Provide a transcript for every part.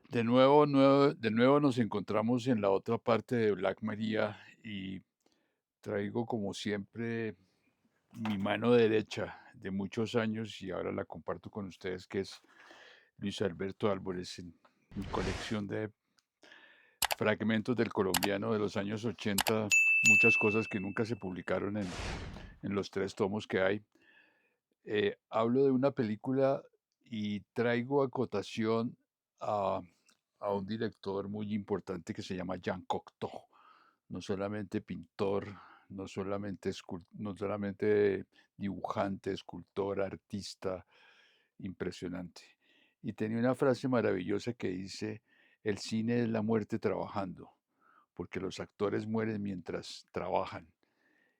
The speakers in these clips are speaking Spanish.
De nuevo nos encontramos en la otra parte de Black Maria y traigo como siempre mi mano derecha de muchos años y ahora la comparto con ustedes, que es Luis Alberto Álvarez, en mi colección de fragmentos del colombiano de los años 80, muchas cosas que nunca se publicaron en los tres tomos que hay. Hablo de una película y traigo a cotación a, a un director muy importante que se llama Jean Cocteau. No solamente pintor, no solamente dibujante, escultor, artista, impresionante. Y tenía una frase maravillosa que dice: el cine es la muerte trabajando, porque los actores mueren mientras trabajan.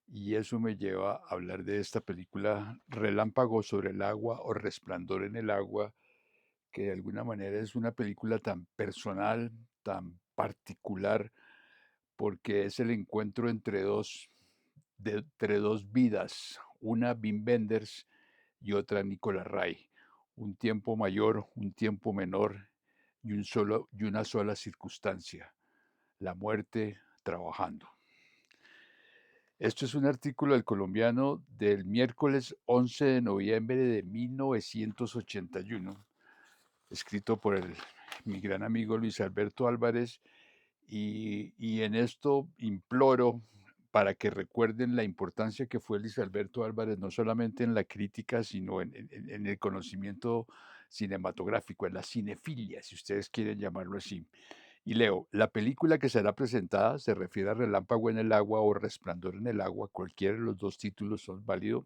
Y eso me lleva a hablar de esta película Relámpago sobre el agua o Resplandor en el agua, que de alguna manera es una película tan personal, tan particular, porque es el encuentro entre dos vidas, una Wim Wenders y otra Nicola Ray, un tiempo mayor, un tiempo menor y una sola circunstancia, la muerte trabajando. Esto es un artículo del Colombiano del miércoles 11 de noviembre de 1981, escrito por mi gran amigo Luis Alberto Álvarez, y en esto imploro para que recuerden la importancia que fue Luis Alberto Álvarez, no solamente en la crítica, sino en el conocimiento cinematográfico, en la cinefilia, si ustedes quieren llamarlo así. Y leo: la película que será presentada se refiere a Relámpago en el agua o Resplandor en el agua, cualquiera de los dos títulos son válidos.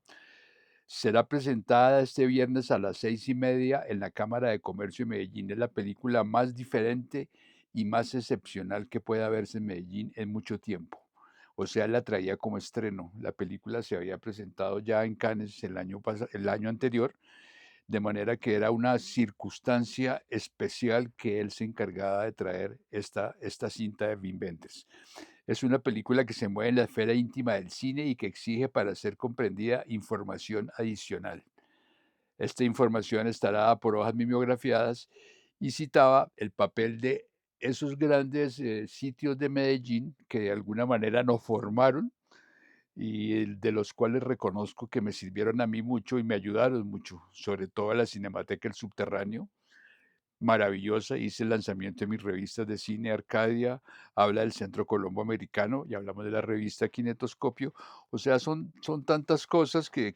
Será presentada este viernes a las 6:30 en la Cámara de Comercio de Medellín. Es la película más diferente y más excepcional que pueda verse en Medellín en mucho tiempo. O sea, la traía como estreno. La película se había presentado ya en Cannes el año anterior, de manera que era una circunstancia especial que él se encargaba de traer esta cinta de Wim Wenders. Es una película que se mueve en la esfera íntima del cine y que exige, para ser comprendida, información adicional. Esta información estará dada por hojas mimeografiadas y citaba el papel de esos grandes sitios de Medellín que de alguna manera nos formaron y de los cuales reconozco que me sirvieron a mí mucho y me ayudaron mucho, sobre todo la Cinemateca El Subterráneo, maravillosa. Hice el lanzamiento de mis revistas de cine, Arcadia, habla del Centro Colombo Americano, y hablamos de la revista Kinetoscopio. O sea, son tantas cosas que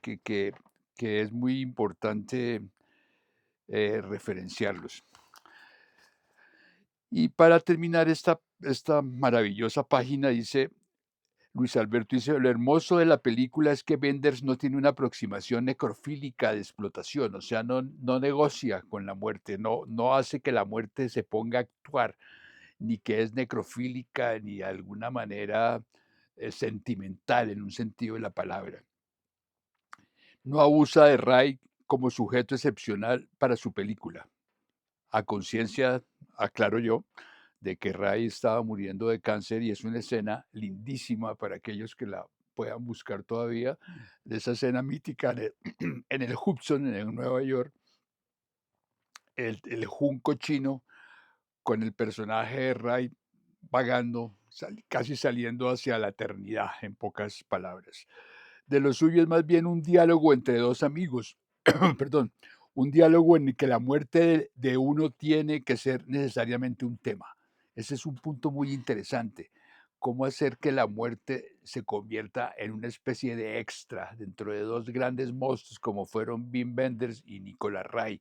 es muy importante referenciarlos. Y para terminar esta maravillosa página, dice Luis Alberto, dice: lo hermoso de la película es que Wenders no tiene una aproximación necrofílica de explotación, o sea, no negocia con la muerte, no hace que la muerte se ponga a actuar, ni que es necrofílica, ni de alguna manera sentimental en un sentido de la palabra. No abusa de Ray como sujeto excepcional para su película. A conciencia, aclaro yo, de que Ray estaba muriendo de cáncer, y es una escena lindísima para aquellos que la puedan buscar todavía, de esa escena mítica en el Hudson, en Nueva York, el junco chino con el personaje de Ray vagando, casi saliendo hacia la eternidad, en pocas palabras. De lo suyo es más bien un diálogo entre dos amigos, perdón, un diálogo en el que la muerte de uno tiene que ser necesariamente un tema. Ese es un punto muy interesante. Cómo hacer que la muerte se convierta en una especie de extra dentro de dos grandes monstruos como fueron Wim Wenders y Nicolas Ray.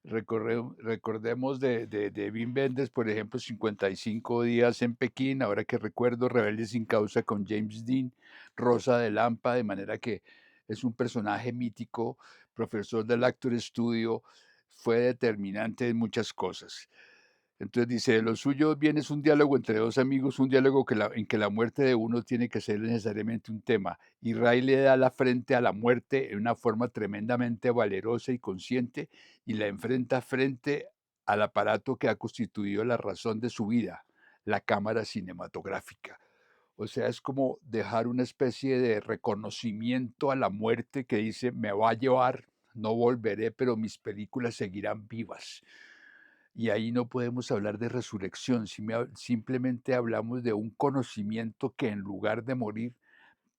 Recordemos de Wim Wenders, por ejemplo, 55 días en Pekín, ahora que recuerdo, Rebelde sin causa con James Dean, Rosa de Lampa, de manera que es un personaje mítico, profesor del Actor Studio, fue determinante en muchas cosas. Entonces dice: lo suyo bien es un diálogo entre dos amigos, un diálogo en que la muerte de uno tiene que ser necesariamente un tema. Y Ray le da la frente a la muerte en una forma tremendamente valerosa y consciente, y la enfrenta frente al aparato que ha constituido la razón de su vida, la cámara cinematográfica. O sea, es como dejar una especie de reconocimiento a la muerte que dice: me va a llevar, no volveré, pero mis películas seguirán vivas. y ahí no podemos hablar de resurrección, simplemente hablamos de un conocimiento que en lugar de morir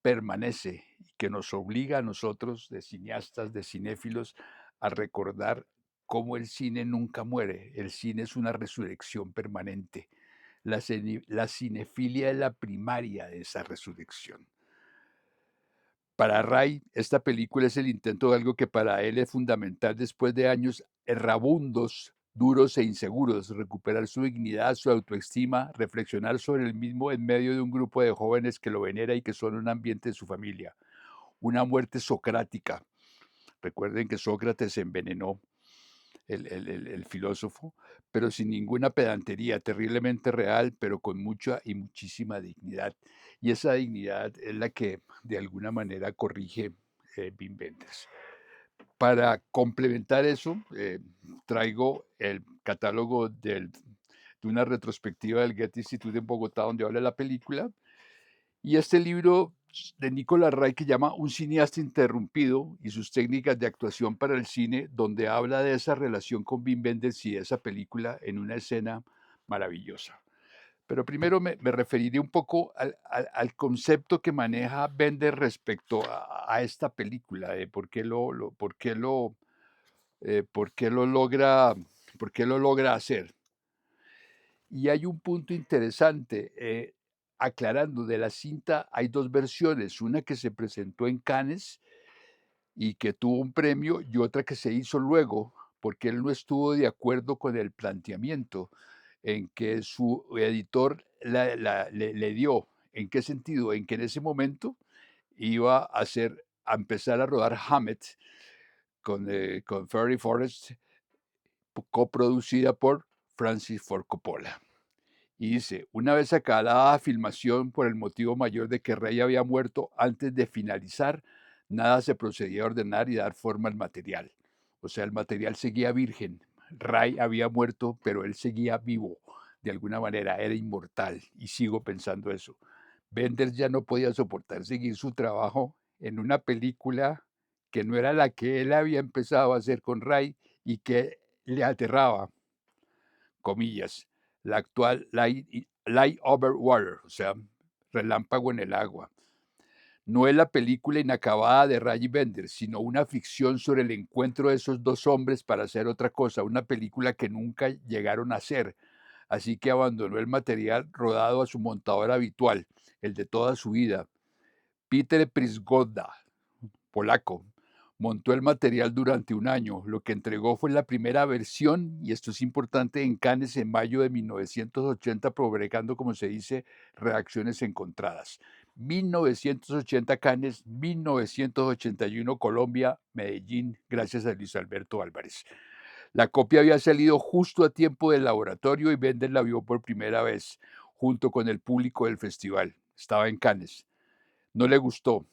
permanece y que nos obliga a nosotros, de cineastas, de cinéfilos, a recordar cómo el cine nunca muere. El cine es una resurrección permanente. La cinefilia es la primaria de esa resurrección. Para Ray, esta película es el intento de algo que para él es fundamental después de años errabundos, duros e inseguros, recuperar su dignidad, su autoestima, reflexionar sobre el mismo en medio de un grupo de jóvenes que lo venera y que son un ambiente de su familia. Una muerte socrática. Recuerden que Sócrates se envenenó, el filósofo, pero sin ninguna pedantería, terriblemente real, pero con mucha y muchísima dignidad. Y esa dignidad es la que de alguna manera corrige Wim Wenders. Para complementar eso, traigo el catálogo de una retrospectiva del Goethe Institute en Bogotá, donde habla de la película, y este libro de Nicolas Ray que llama Un cineasta interrumpido y sus técnicas de actuación para el cine, donde habla de esa relación con Wim Wenders y de esa película en una escena maravillosa. Pero primero me referiré un poco al concepto que maneja Wenders respecto a esta película, de por qué lo logra, por qué lo logra hacer. Y hay un punto interesante, aclarando, de la cinta hay 2 versiones, una que se presentó en Cannes y que tuvo un premio, y otra que se hizo luego, porque él no estuvo de acuerdo con el planteamiento en que su editor le dio. ¿En qué sentido? En que en ese momento iba a empezar a rodar Hammett con Ferry Forrest, coproducida por Francis Ford Coppola. Y dice, una vez acabada la filmación por el motivo mayor de que Rey había muerto antes de finalizar, nada se procedía a ordenar y dar forma al material. O sea, el material seguía virgen. Ray había muerto, pero él seguía vivo. De alguna manera, era inmortal. Y sigo pensando eso. Benders ya no podía soportar seguir su trabajo en una película que no era la que él había empezado a hacer con Ray y que le aterraba, comillas, la actual Light Over Water, o sea, relámpago en el agua. No es la película inacabada de Ray Bender, sino una ficción sobre el encuentro de esos dos hombres para hacer otra cosa, una película que nunca llegaron a hacer. Así que abandonó el material rodado a su montador habitual, el de toda su vida, Peter Prisgoda, polaco. Montó el material durante un año. Lo que entregó fue la primera versión, y esto es importante, en Cannes en mayo de 1980, provocando, como se dice, reacciones encontradas. 1980 Cannes, 1981 Colombia, Medellín, gracias a Luis Alberto Álvarez. La copia había salido justo a tiempo del laboratorio y Bender la vio por primera vez, junto con el público del festival. Estaba en Cannes. No le gustó,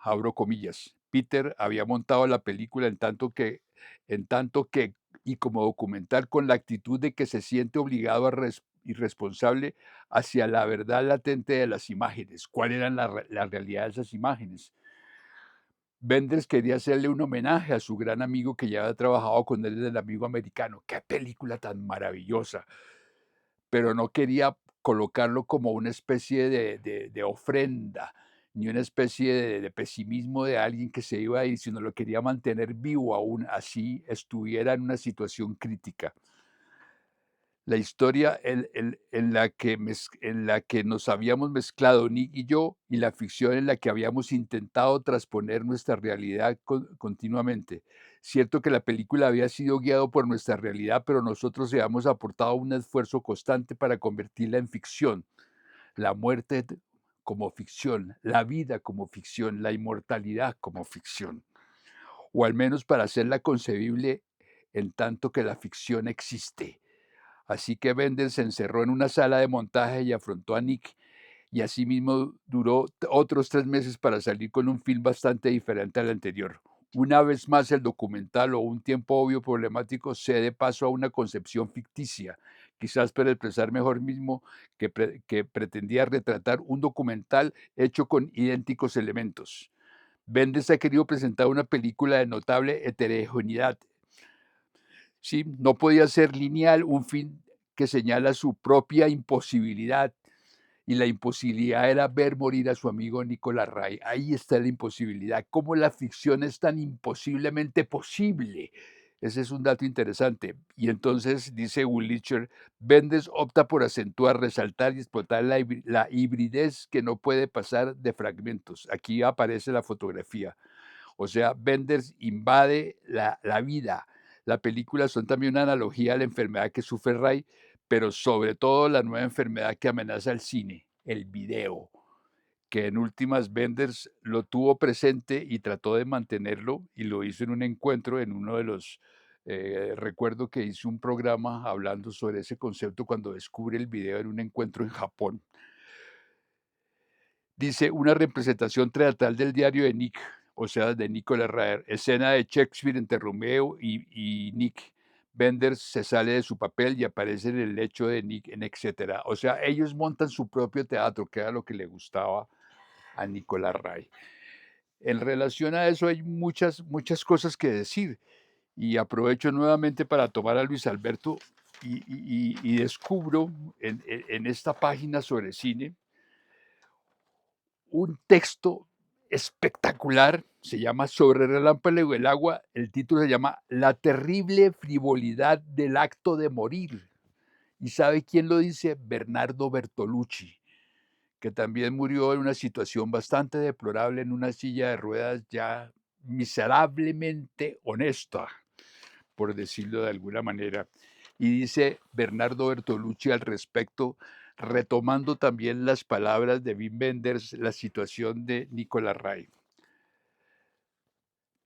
abro comillas. Peter había montado la película en tanto que, y como documental, con la actitud de que se siente obligado y responsable hacia la verdad latente de las imágenes. ¿Cuál era la realidad de esas imágenes? Benders quería hacerle un homenaje a su gran amigo que ya había trabajado con él, el amigo americano. ¡Qué película tan maravillosa! Pero no quería colocarlo como una especie de ofrenda, ni una especie de pesimismo de alguien que se iba a ir, sino lo quería mantener vivo aún así estuviera en una situación crítica. La historia en la que nos habíamos mezclado Nick y yo, y la ficción en la que habíamos intentado transponer nuestra realidad continuamente. Cierto que la película había sido guiado por nuestra realidad, pero nosotros habíamos aportado un esfuerzo constante para convertirla en ficción. La muerte como ficción, la vida como ficción, la inmortalidad como ficción, o al menos para hacerla concebible en tanto que la ficción existe. Así que Bender se encerró en una sala de montaje y afrontó a Nick, y asimismo duró otros 3 meses para salir con un film bastante diferente al anterior. Una vez más, el documental, o un tiempo obvio problemático, cede paso a una concepción ficticia, quizás para expresar mejor mismo que pretendía retratar un documental hecho con idénticos elementos. Benders ha querido presentar una película de notable heterogeneidad, Sí, no podía ser lineal, un fin que señala su propia imposibilidad, y la imposibilidad era ver morir a su amigo Nicolás Ray. Ahí está la imposibilidad, cómo la ficción es tan imposiblemente posible. Ese es un dato interesante. Y entonces, dice Woollicher, Benders opta por acentuar, resaltar y explotar la hibridez que no puede pasar de fragmentos. Aquí aparece la fotografía. O sea, Benders invade la vida. La película son también una analogía a la enfermedad que sufre Ray, pero sobre todo la nueva enfermedad que amenaza el cine, el video, que en últimas Benders lo tuvo presente y trató de mantenerlo, y lo hizo en un encuentro, en uno de los, recuerdo que hizo un programa hablando sobre ese concepto cuando descubre el video en un encuentro en Japón. Dice, una representación teatral del diario de Nick, o sea, de Nicolás Raer, escena de Shakespeare entre Romeo y Nick. Benders se sale de su papel y aparece en el lecho de Nick, en etcétera. O sea, ellos montan su propio teatro, que era lo que le gustaba a Nicolás Ray. En relación a eso hay muchas cosas que decir, y aprovecho nuevamente para tomar a Luis Alberto y descubro en esta página sobre cine un texto espectacular, se llama Sobre el relámpago del agua, el título se llama La terrible frivolidad del acto de morir. ¿Y sabe quién lo dice? Bernardo Bertolucci, que también murió en una situación bastante deplorable en una silla de ruedas ya miserablemente honesta, por decirlo de alguna manera. Y dice Bernardo Bertolucci al respecto, retomando también las palabras de Wim Wenders, la situación de Nicolás Ray.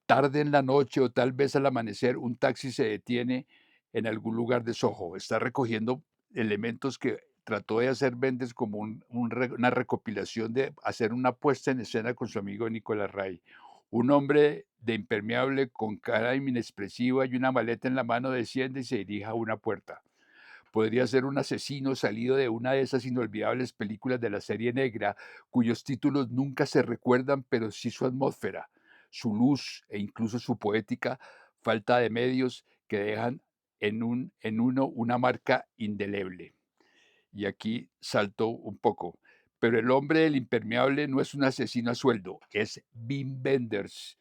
Tarde en la noche o tal vez al amanecer, un taxi se detiene en algún lugar de Soho. Está recogiendo elementos que trató de hacer Wenders como una recopilación de hacer una puesta en escena con su amigo Nicolás Ray. Un hombre de impermeable con cara inexpresiva y una maleta en la mano desciende y se dirige a una puerta. Podría ser un asesino salido de una de esas inolvidables películas de la serie negra, cuyos títulos nunca se recuerdan, pero sí su atmósfera, su luz e incluso su poética, falta de medios que dejan en uno una marca indeleble. Y aquí saltó un poco. Pero el hombre del impermeable no es un asesino a sueldo, es Wim Wenders,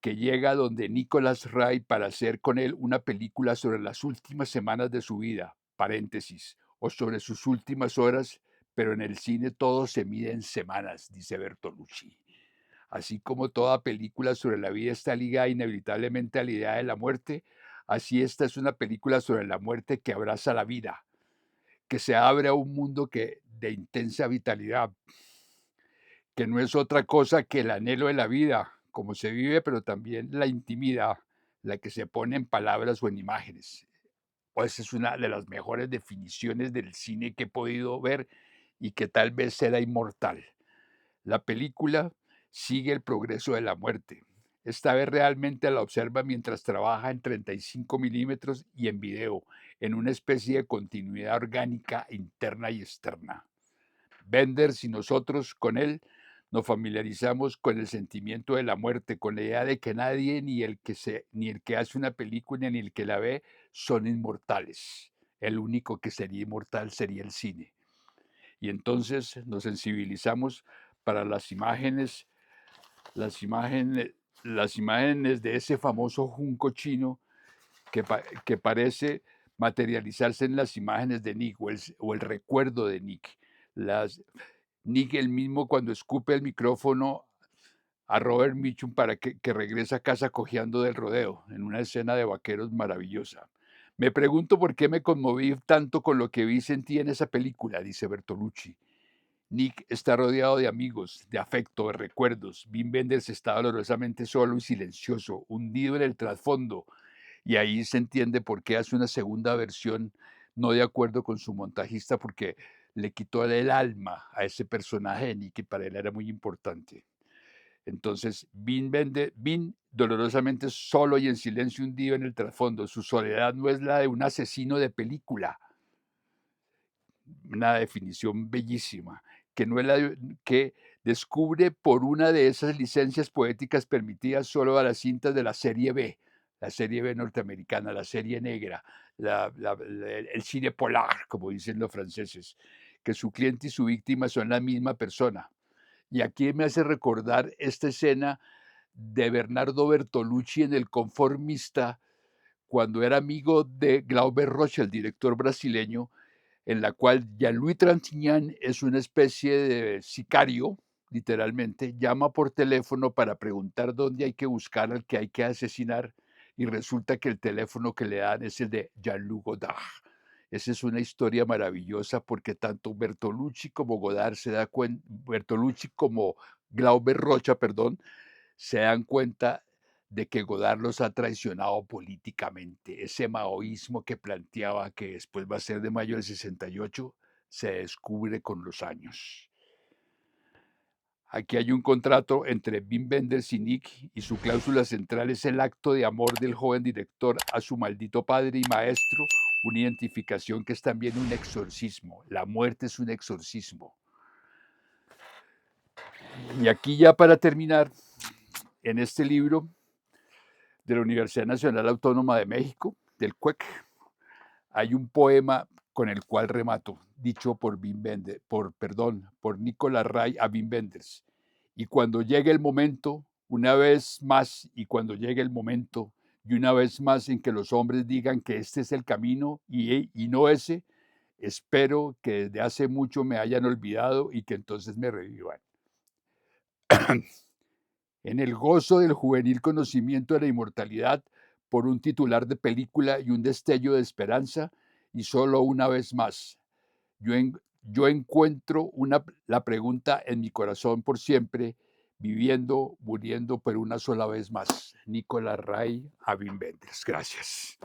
que llega donde Nicholas Ray para hacer con él una película sobre las últimas semanas de su vida, paréntesis, o sobre sus últimas horas, pero en el cine todo se mide en semanas, dice Bertolucci. Así como toda película sobre la vida está ligada inevitablemente a la idea de la muerte, así esta es una película sobre la muerte que abraza la vida, que se abre a un mundo de intensa vitalidad, que no es otra cosa que el anhelo de la vida, como se vive, pero también la intimidad, la que se pone en palabras o en imágenes. Pues es una de las mejores definiciones del cine que he podido ver y que tal vez será inmortal. La película sigue el progreso de la muerte. Esta vez realmente la observa mientras trabaja en 35 milímetros y en video, en una especie de continuidad orgánica interna y externa. Benders y nosotros con él nos familiarizamos con el sentimiento de la muerte, con la idea de que nadie, ni el que hace una película, ni el que la ve, son inmortales. El único que sería inmortal sería el cine. Y entonces nos sensibilizamos para las imágenes, las imágenes de ese famoso junco chino que parece materializarse en las imágenes de Nick o el recuerdo de Nick. Las, Nick el mismo cuando escupe el micrófono a Robert Mitchum para que regrese a casa cojeando del rodeo, en una escena de vaqueros maravillosa. Me pregunto por qué me conmoví tanto con lo que vi y sentí en esa película, dice Bertolucci. Nick está rodeado de amigos, de afecto, de recuerdos. Wim Wenders está dolorosamente solo y silencioso, hundido en el trasfondo, y ahí se entiende por qué hace una segunda versión no de acuerdo con su montajista, porque le quitó el alma a ese personaje de Nick, que para él era muy importante. Entonces, Vin dolorosamente solo y en silencio hundido en el trasfondo. Su soledad no es la de un asesino de película, una definición bellísima, que no es la que descubre por una de esas licencias poéticas permitidas solo a las cintas de la serie B, la serie B norteamericana, la serie negra, el cine polar, como dicen los franceses, que su cliente y su víctima son la misma persona. Y aquí me hace recordar esta escena de Bernardo Bertolucci en El Conformista, cuando era amigo de Glauber Rocha, el director brasileño, en la cual Jean-Louis Trintignant es una especie de sicario, literalmente, llama por teléfono para preguntar dónde hay que buscar al que hay que asesinar y resulta que el teléfono que le dan es el de Jean-Luc Godard. Esa es una historia maravillosa porque tanto Bertolucci como Godard se da cuenta, Bertolucci como Glauber Rocha, perdón, se dan cuenta de que Godard los ha traicionado políticamente. Ese maoísmo que planteaba que después va a ser de mayo del 68 se descubre con los años. Aquí hay un contrato entre Wim Wenders y Nick y su cláusula central es el acto de amor del joven director a su maldito padre y maestro, una identificación que es también un exorcismo. La muerte es un exorcismo. Y aquí ya para terminar, en este libro de la Universidad Nacional Autónoma de México, del CUEC, hay un poema con el cual remato, dicho por por Nicolás Ray a Wim Wenders. Y cuando llegue el momento, una vez más, y cuando llegue el momento, y una vez más en que los hombres digan que este es el camino y no ese, espero que desde hace mucho me hayan olvidado y que entonces me revivan. En el gozo del juvenil conocimiento de la inmortalidad por un titular de película y un destello de esperanza, y solo una vez más, yo, yo encuentro la pregunta en mi corazón por siempre, viviendo, muriendo, pero una sola vez más. Nicolás Ray, a Wim Wenders. Gracias.